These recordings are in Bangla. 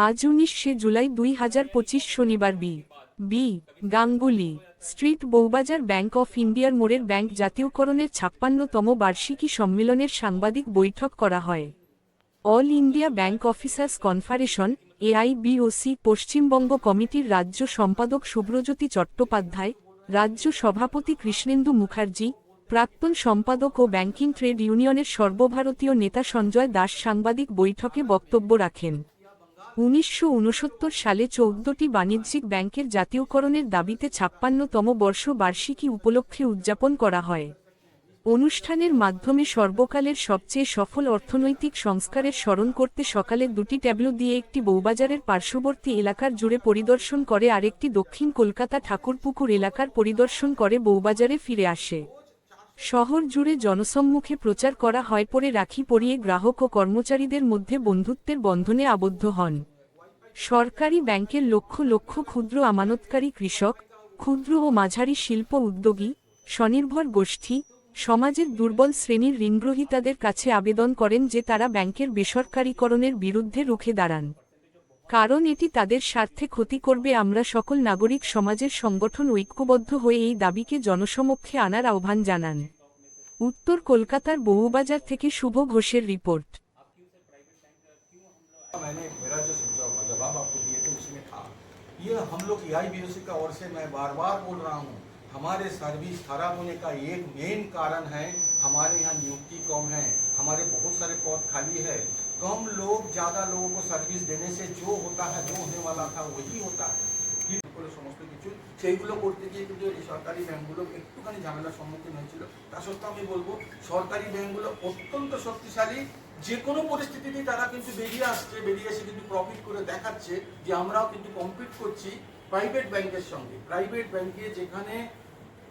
আজ 19শে জুলাই 2025 শনিবার B Ganguly street Bowbazar bank of ইন্ডিয়ার মোড়ের ব্যাংক জাতীয়করণের 56তম বার্ষিকী সম্মেলনের সাংবাদিক বৈঠক করা হয়। All India bank officers confederation AIBOC Paschimbanga কমিটির রাজ্য সম্পাদক শুভ্রজ্যোতি চট্টোপাধ্যায়, রাজ্য সভাপতি কৃষ্ণেন্দু মুখার্জি, প্রাক্তন সম্পাদক ও ব্যাংকিং ট্রেড ইউনিয়নের সর্বভারতীয় নেতা সঞ্জয় দাস সাংবাদিক বৈঠকে বক্তব্য রাখেন। 1969 সালে 14টি বাণিজ্যিক ব্যাংকের জাতীয়করণের দাবিতে 56তম বর্ষ বার্ষিকী উপলক্ষে উদযাপন করা হয়। অনুষ্ঠানের মাধ্যমে সর্বকালের সবচেয়ে সফল অর্থনৈতিক সংস্কারের স্মরণ করতে সকালে দুটি ট্যাবলো দিয়ে একটি বউবাজারের পার্শ্ববর্তী এলাকার জুড়ে পরিদর্শন করে আরেকটি দক্ষিণ কলকাতা ঠাকুরপুকুর এলাকার পরিদর্শন করে বউবাজারে ফিরে আসে। শহর জুড়ে জনসম্মুখে প্রচার করা হয়, পরে রাখি পরিয়ে গ্রাহক ও কর্মচারীদের মধ্যে বন্ধুত্বের বন্ধনে আবদ্ধ হন। সরকারি ব্যাংকের লক্ষ লক্ষ ক্ষুদ্র আমানতকারী কৃষক, ক্ষুদ্র ও মাঝারি শিল্প উদ্যোগী, স্বনির্ভর গোষ্ঠী, সমাজের দুর্বল শ্রেণীর ঋণগ্রহীতাদের কাছে আবেদন করেন যে তারা ব্যাংকের বেসরকারীকরণের বিরুদ্ধে রুখে দাঁড়ান, কারণ এটি তাদের স্বার্থে ক্ষতি করবে। আমরা সকল নাগরিক সমাজের সংগঠন ঐক্যবদ্ধ হয়ে এই দাবিকে জনসমক্ষে আনার আহ্বান জানান। উত্তর কলকাতার বউবাজার থেকে শুভ ঘোষের রিপোর্ট। मेरा जो जवाब आपको दिए थे उसमें था, ये हम लोग AIBOC का ओर से मैं बार बार बोल रहा हूँ, हमारे सर्विस खराब होने का एक मेन कारण है हमारे यहाँ नियुक्ति कम है, हमारे बहुत सारे पद खाली है, कम लोग ज़्यादा लोगों को सर्विस देने से जो होता है, जो होने वाला था वही होता है। সমস্ত কিছু সেইগুলো করতে গিয়ে কিন্তু এই সরকারি ব্যাংকগুলো একটুখানি ঝামেলার সম্মুখীন হয়েছিল। তা সত্ত্বেও আমি বলবো সরকারি ব্যাংকগুলো অত্যন্ত শক্তিশালী, যে কোনো পরিস্থিতিতেই তারা কিন্তু বেরিয়ে আসছে, বেরিয়ে এসে কিন্তু প্রফিট করে দেখাচ্ছে যে আমরাও কিন্তু কম্পিট করছি প্রাইভেট ব্যাংকের সঙ্গে। প্রাইভেট ব্যাংকে যেখানে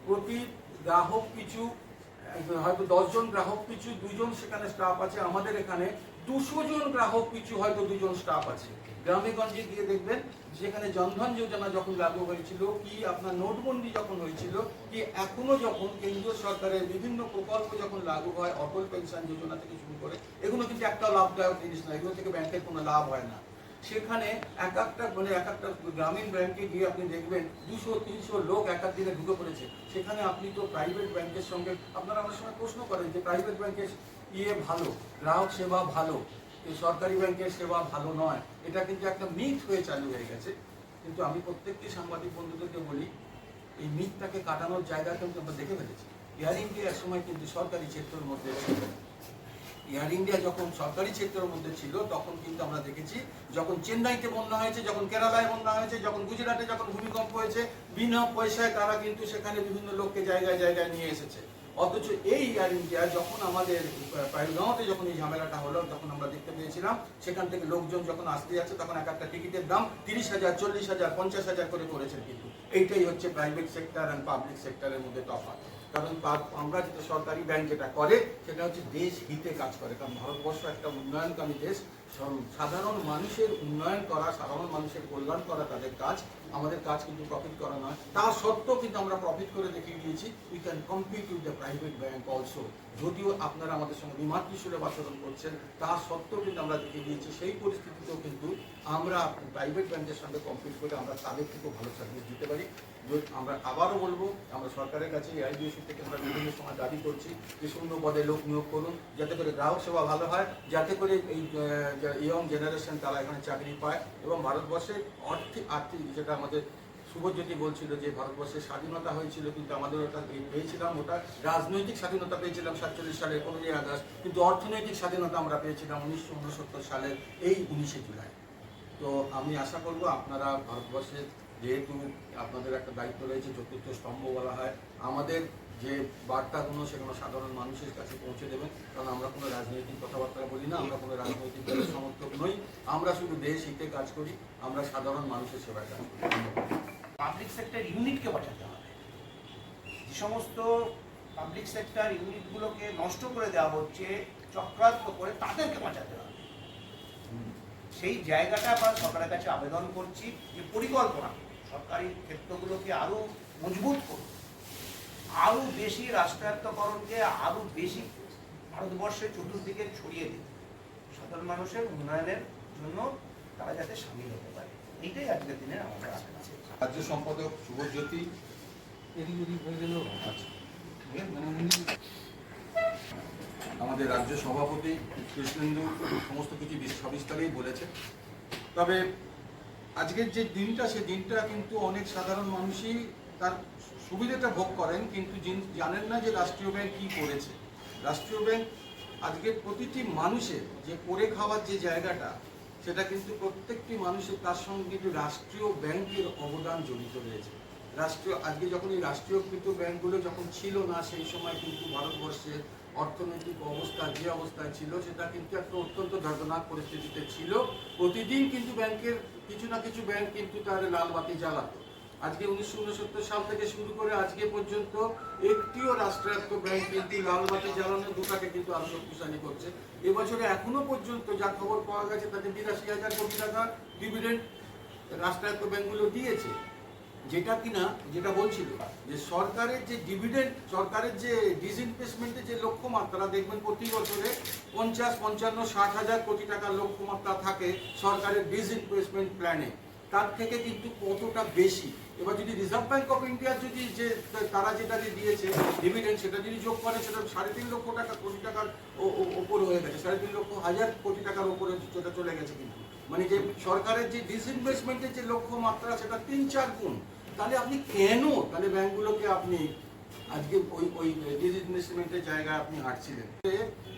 প্রতি গ্রাহক পিছু হয়তো 10 জন গ্রাহক পিছু 2 জন সেখানে স্টাফ আছে, আমাদের এখানে 200 জন গ্রাহক পিছু হয়তো 2 জন স্টাফ আছে। গ্রামে গঞ্জে গিয়ে দেখবেন যেখানে জনধন যোজনা যখন লাগু হয়েছিল, কি আপনার নোটবন্দি যখন হয়েছিল, কি এখনো যখন কেন্দ্রীয় সরকারের বিভিন্ন প্রকল্প যখন লাগু হয়, অটল পেনশন যোজনা থেকে শুরু করে, এগুলো কিন্তু একটা লাভদায়ক জিনিস না, এগুলো থেকে ব্যাংকের কোনো লাভ হয় না। সেখানে এক একটা গ্রামীণ ব্যাংকে গিয়ে আপনি দেখবেন 200-300 লোক এক এক দিনে ঢুকে পড়েছে। সেখানে আপনি তো প্রাইভেট ব্যাংকের সঙ্গে আপনারা অনেক সময় প্রশ্ন করেন যে প্রাইভেট ব্যাংকের ভালো, গ্রাহক সেবা ভালো, সরকারি ব্যাংকের সেবা ভালো নয়, এটা কিন্তু একটা মিথ হয়ে চালু হয়ে গেছে। কিন্তু আমি প্রত্যেকটি সাংবাদিক বন্ধুদেরকে বলি, এই মিথটাকে কাটানোর জায়গা কিন্তু আমরা দেখে ফেলেছি। এয়ার ইন্ডিয়ার সময় কিন্তু সরকারি ক্ষেত্রের মধ্যে ছিল, এয়ার ইন্ডিয়া যখন সরকারি ক্ষেত্রের মধ্যে ছিল তখন কিন্তু আমরা দেখেছি যখন চেন্নাইতে বন্যা হয়েছে, যখন কেরালায় বন্যা হয়েছে, যখন গুজরাটে যখন ভূমিকম্প হয়েছে, বিনা পয়সায় তারা কিন্তু সেখানে বিভিন্ন লোককে জায়গায় জায়গায় নিয়ে এসেছে। অথচ এই এয়ার ইন্ডিয়া যখন আমাদের পাইলগাঁওতে যখন এই ঝামেলাটা হলো, তখন আমরা দেখতে পেয়েছিলাম সেখান থেকে লোকজন যখন আসতে যাচ্ছে তখন এক একটা টিকিটের দাম 30,000, 40,000, 50,000 করে করেছেন। কিন্তু এইটাই হচ্ছে প্রাইভেট সেক্টর আর পাবলিক সেক্টরের মধ্যে তফাৎ। কারণ আমরা যেটা সরকারি ব্যাংক যেটা করে সেটা হচ্ছে দেশ হিতে কাজ করে। কারণ ভারতবর্ষ একটা উন্নয়নকামী দেশ, সাধারণ মানুষের উন্নয়ন করা, সাধারণ মানুষের কল্যাণ করা তাদের কাজ। আমাদের কাজ কিন্তু প্রফিট করা নয়। তা সত্ত্বেও কিন্তু আমরা প্রফিট করে দেখিয়ে দিয়েছি we can compete with the private bank also. যদিও আপনারা আমাদের সঙ্গে বিমাত্রী সুলভ আচরণ করছেন, তা সত্ত্বেও কিন্তু আমরা দেখিয়ে দিয়েছি সেই পরিস্থিতিতেও কিন্তু আমরা প্রাইভেট ব্যাংকের সঙ্গে কম্পিট করে আমরা তাদের থেকেও ভালো সার্ভিস দিতে পারি। আমরা আবারও বলবো, আমরা সরকারের কাছে AIBOC থেকে আমরা বিভিন্ন সময় দাবি করছি যে শূন্য পদে লোক নিয়োগ করুন, যাতে করে গ্রাহক সেবা ভালো হয়, যাতে করে এই ইয়ং জেনারেশন তারা এখানে চাকরি পায় এবং ভারতবর্ষের আর্থিক যেটা আমাদের শুভজ্যোতি বলছিল যে ভারতবর্ষের স্বাধীনতা হয়েছিল, কিন্তু আমাদের ওটা পেয়েছিলাম, ওটা রাজনৈতিক স্বাধীনতা পেয়েছিলাম 47 সালের 15ই আগস্ট, কিন্তু অর্থনৈতিক স্বাধীনতা আমরা পেয়েছিলাম 1969 সালের এই 19শে জুলাই। তো আমি আশা করব আপনারা ভারতবর্ষের, যেহেতু আপনাদের একটা দায়িত্ব রয়েছে, চতুর্থ স্তম্ভ বলা হয়, আমাদের যে বার্তাগুলো সেগুলো সাধারণ মানুষের কাছে পৌঁছে দেবেন। কারণ আমরা কোনো রাজনৈতিক কথাবার্তা বলি না, আমরা কোনো রাজনৈতিক দলের সমর্থক নই, আমরা শুধু দেশ হিতে কাজ করি, আমরা সাধারণ মানুষের সেবায় কাজ করি। পাবলিক সেক্টর ইউনিটকে বাঁচাতে হবে। যে সমস্ত পাবলিক সেক্টর ইউনিটগুলোকে নষ্ট করে দেওয়া হচ্ছে চক্রান্ত করে, তাদেরকে বাঁচাতে হবে। সেই জায়গাটা আমরা সরকারের কাছে আবেদন করছি যে পরিকল্পনা সরকারি ক্ষেত্রগুলোকে আরো মজবুত করুন, আরো বেশি রাষ্ট্রায়ত্তকরণকে আরো বেশি ভারতবর্ষের চতুর্দিকে ছড়িয়ে দিন, সাধারণ মানুষের উন্নয়নের জন্য তারা যাতে সামিল হতে পারে, এইটাই আজকের দিনের আমাদের আশা। রাজ্য সম্পাদক শুভজ্যোতি, আচ্ছা, আমাদের রাজ্য সভাপতি কৃষ্ণেন্দু সমস্ত কিছু সবিস্তারেই বলেছে। তবে আজকের যে দিনটা, সেই দিনটা কিন্তু অনেক সাধারণ মানুষই তার সুবিধাটা ভোগ করেন, কিন্তু জানেন না যে রাষ্ট্রীয় ব্যাংক কি করেছে। রাষ্ট্রীয় ব্যাংক আজকে প্রতিটি মানুষের যে করে খাওয়ার যে জায়গাটা, সেটা কিন্তু প্রত্যেকটি মানুষের তার সঙ্গে কিন্তু রাষ্ট্রীয় ব্যাংকের অবদান জড়িত রয়েছে। আজকে যখন এই রাষ্ট্রীয়কৃত ব্যাংকগুলো যখন ছিল না, সেই সময় কিন্তু ভারতবর্ষের অর্থনৈতিক অবস্থা যে অবস্থায় ছিল, সেটা কিন্তু একটা অত্যন্ত দর্দনাক পরিস্থিতিতে ছিল। প্রতিদিন কিন্তু ব্যাংকের কিছু না কিছু ব্যাংক কিন্তু তার লাল বাতি জ্বালাতো। আজকে 1969 সাল থেকে শুরু করে আজকে পর্যন্ত একটিও রাষ্ট্রায়ত্ত ব্যাংক কিন্তু লাল বাতি জ্বালানো দুটাকে কিন্তু আরো শক্তিশালী করছে। এবছরে এখনো পর্যন্ত যা খবর পাওয়া গেছে, তাতে 82,000 কোটি টাকা ডিভিডেন্ড রাষ্ট্রায়ত্ত ব্যাংকগুলো দিয়েছে। যেটা বলছিল যে সরকারের যে ডিভিডেন্ড, সরকারের যে ডিসইনভেস্টমেন্টের যে লক্ষ্যমাত্রা, দেখবেন প্রতি বছরে 50, 55, 60,000 কোটি টাকার লক্ষ্যমাত্রা থাকে সরকারের ডিসইনভেস্টমেন্ট প্ল্যানে। তার থেকে কিন্তু কতটা বেশি। এবার যদি রিজার্ভ ব্যাংক অফ ইন্ডিয়া যদি যে তারা যেটা দিয়েছে ডিভিডেন্ড, সেটা যদি যোগ করে, সেটা 3.5 লক্ষ কোটি টাকার ওপর হয়ে গেছে, 3.5 লক্ষ হাজার কোটি টাকার ওপরে সেটা চলে গেছে। কিন্তু মানে যে সরকারের যে ডিসইনভেস্টমেন্টের যে লক্ষ্যমাত্রা, সেটা 3-4 গুণ। তাহলে আপনি কেন তাহলে ব্যাংকগুলোকে আপনি আজকে ওই ডিসইনভেস্টমেন্টের জায়গায় আপনি হাঁটছিলেন?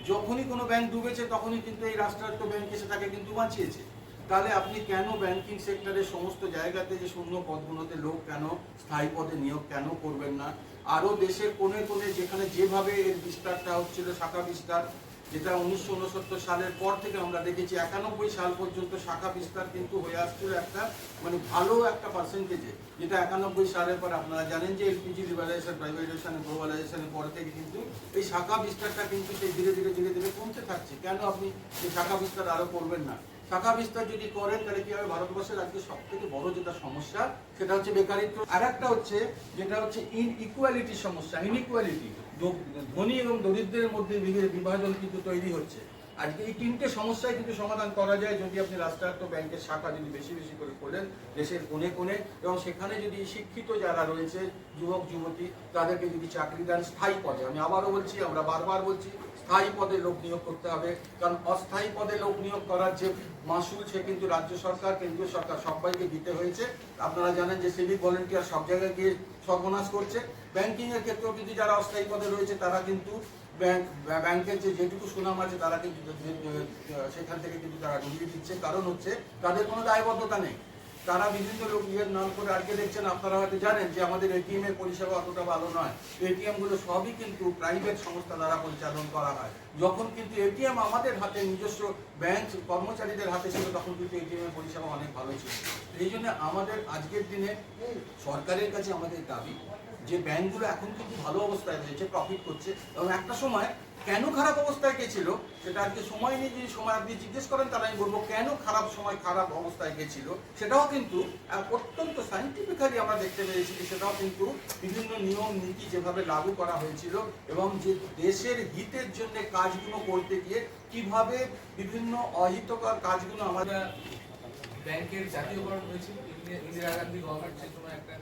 যখনই কোনো ব্যাংক ডুবেছে, তখনই কিন্তু এই রাষ্ট্রায়ত্ত ব্যাংক এসে তাকে কিন্তু বাঁচিয়েছে। তাহলে আপনি কেন ব্যাংকিং সেক্টরের সমস্ত জায়গাতে যে শূন্য পদগুলোতে লোক কেন স্থায়ী পদে নিয়োগ কেন করবেন না? আরও দেশের কোণে কোণে যেখানে যেভাবে এর বিস্তারটা হচ্ছিল, শাখা বিস্তার, যেটা 1969 সালের পর থেকে আমরা দেখেছি 91 সাল পর্যন্ত শাখা বিস্তার কিন্তু হয়ে আসছিল একটা মানে ভালো একটা পার্সেন্টেজে, যেটা 91 সালের পর আপনারা জানেন যে এলপিজি লিবারাইজেশন, প্রাইভেটাইজেশন, গ্লোবালাইজেশনের পর থেকে কিন্তু এই শাখা বিস্তারটা কিন্তু সেই ধীরে ধীরে কমতে থাকছে। কেন আপনি এই শাখা বিস্তার আরও করবেন না? শাখা বিস্তার যদি করেন, তাহলে কি হবে? ভারতবর্ষের আজকে সব থেকে বড় যেটা সমস্যা, সেটা হচ্ছে বেকারিত্ব। আর একটা হচ্ছে যেটা হচ্ছে ইনইকুয়ালিটির সমস্যা, ইনইকুয়ালিটি, ধনী এবং দরিদ্রের মধ্যে বিভাজন কিন্তু তৈরি হচ্ছে। আজকে এই তিনটে সমস্যায় কিন্তু সমাধান করা যায় যদি আপনি রাষ্ট্রায়ত্ত ব্যাংকের শাখা যদি বেশি বেশি করে খোলেন দেশের কোণে কোণে, এবং সেখানে যদি শিক্ষিত যারা রয়েছে যুবক যুবতী, তাদেরকে যদি চাকরি দেন স্থায়ী পদে। আমি আবারও বলছি, আমরা বারবার বলছি, স্থায়ী পদে লোক নিয়োগ করতে হবে। কারণ অস্থায়ী পদে লোক নিয়োগ করার যে মাসুল, সে কিন্তু রাজ্য সরকার, কেন্দ্রীয় সরকার সবাইকে দিতে হয়েছে। আপনারা জানেন যে সিভিক ভলেন্টিয়ার সব জায়গায় গিয়ে সর্বনাশ করছে। ব্যাংকিং এর ক্ষেত্রেও কিন্তু যারা অস্থায়ী পদে রয়েছে, তারা কিন্তু ব্যাংকের যেটুকু সুনাম আছে, তারা কিন্তু সেখান থেকে কিন্তু তারা ঢুকিয়ে দিচ্ছে। কারণ হচ্ছে তাদের কোনো দায়বদ্ধতা নেই। তারা বিভিন্ন লোক নিজের নাম করে, আজকে দেখছেন, আপনারা হয়তো জানেন যে আমাদের এটিএম এর পরিষেবা অতটা ভালো নয়। এটিএম গুলো সবই কিন্তু প্রাইভেট সংস্থা দ্বারা পরিচালন করা হয়। যখন কিন্তু এটিএম আমাদের হাতে, নিজস্ব ব্যাংক কর্মচারীদের হাতে ছিল, তখন কিন্তু এটিএম এর পরিষেবা অনেক ভালো ছিল। এই জন্য আমাদের আজকের দিনে সরকারের কাছে আমাদের দাবি যে ব্যাংকগুলো এখন কিন্তু ভালো অবস্থায় রয়েছে, প্রফিট করছে, এবং একটা সময় কেন খারাপ অবস্থায় গেছিল সেটা আজকে সময় নিয়ে যদি সময় আপনি জিজ্ঞেস করেন, তাহলে আমি বলবো কেন খারাপ অবস্থায় গেছিল। সেটাও কিন্তু অত্যন্ত সাইন্টিফিক্যালি আমরা দেখতে পেরেছি, সেটাও কিন্তু বিভিন্ন নিয়ম নীতি যেভাবে লাগু করা হয়েছিল, এবং যে দেশের হিতের জন্য কাজগুলো করতে গিয়ে কিভাবে বিভিন্ন অহিতকর কাজগুলো আমাদের ব্যাংকের জাতীয়করণ হয়েছিল। ইন্দিরা গান্ধী গভর্নমেন্ট সেই সময় একটা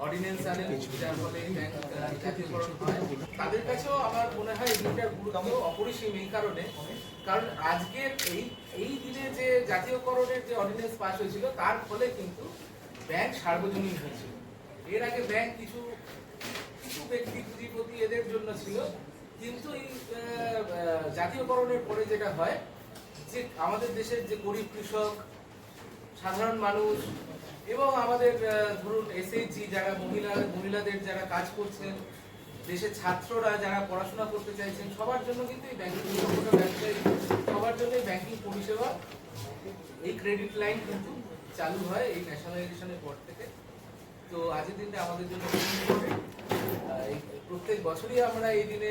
অর্ডিন্যান্স আনেন, যার ফলে ব্যাংক জাতীয়করণ হয়। তাদের কাছেও আমার মনে হয় এই দিনটার গুরুত্ব অপরিসীম এই কারণে, কারণ আজকের এই দিনে যে জাতীয়করণের যে অর্ডিন্যান্স পাস হয়েছিল, তার ফলে কিন্তু ব্যাংক সার্বজনীন হয়েছিল। এর আগে ব্যাংক কিছু ব্যক্তি পুঁজিপতি এদের জন্য ছিল, কিন্তু এই জাতীয়করণের পরে যেটা হয় যে আমাদের দেশের যে গরিব কৃষক, সাধারণ মানুষ, এবং আমাদের ধরুন এসএইচজি যারা মহিলাদের যারা কাজ করছেন, দেশের ছাত্ররা যারা পড়াশোনা করতে চাইছেন, সবার জন্য কিন্তু এই ব্যাংকিং ব্যবসায়ী সবার জন্য এই ব্যাংকিং পরিষেবা, এই ক্রেডিট লাইন কিন্তু চালু হয় এই ন্যাশনালাইজেশনের পর থেকে। তো আজকের দিনটা আমাদের জন্য প্রত্যেক বছরই আমরা এই দিনে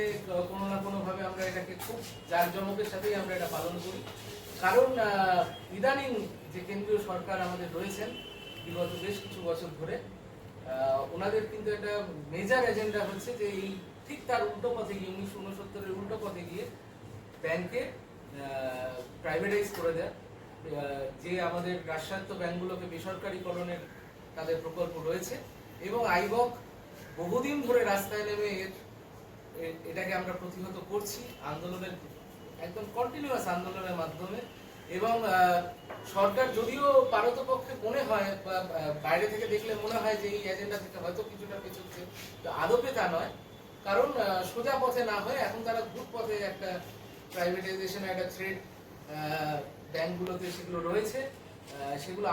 কোনো না কোনোভাবে আমরা এটাকে খুব জাঁকজমকের সাথেই আমরা এটা পালন করি। কারণ ইদানিং যে কেন্দ্রীয় সরকার আমাদের রয়েছেন বিগত বেশ কিছু বছর ধরে, ওনাদের কিন্তু একটা মেজর এজেন্ডা হচ্ছে যে এই ঠিক তার উল্টো পথে গিয়ে 1969-এর উল্টো পথে গিয়ে ব্যাংকে প্রাইভেটাইজ করে দেয়, যে আমাদের রাষ্ট্রায়ত্ত ব্যাংকগুলোকে বেসরকারীকরণের তাদের প্রকল্প রয়েছে, এবং আইবক বহুদিন ধরে রাস্তায় নেমে এটাকে আমরা প্রতিহত করছি আন্দোলনের, একদম কন্টিনিউয়াস আন্দোলনের মাধ্যমে। এবং সরকার যদিও পারতপক্ষে মনে হয় বা বাইরে থেকে দেখলে মনে হয় যে এই এজেন্ডা থেকে হয়তো কিছুটা পেছচ্ছে, তো আদপে তা নয়। কারণ সোজা পথে না হয়ে এখন তারা ঘুর পথে একটা প্রাইভেটাইজেশনের একটা থ্রেড ব্যাংকগুলোতে সেগুলো রয়েছে, সেগুলো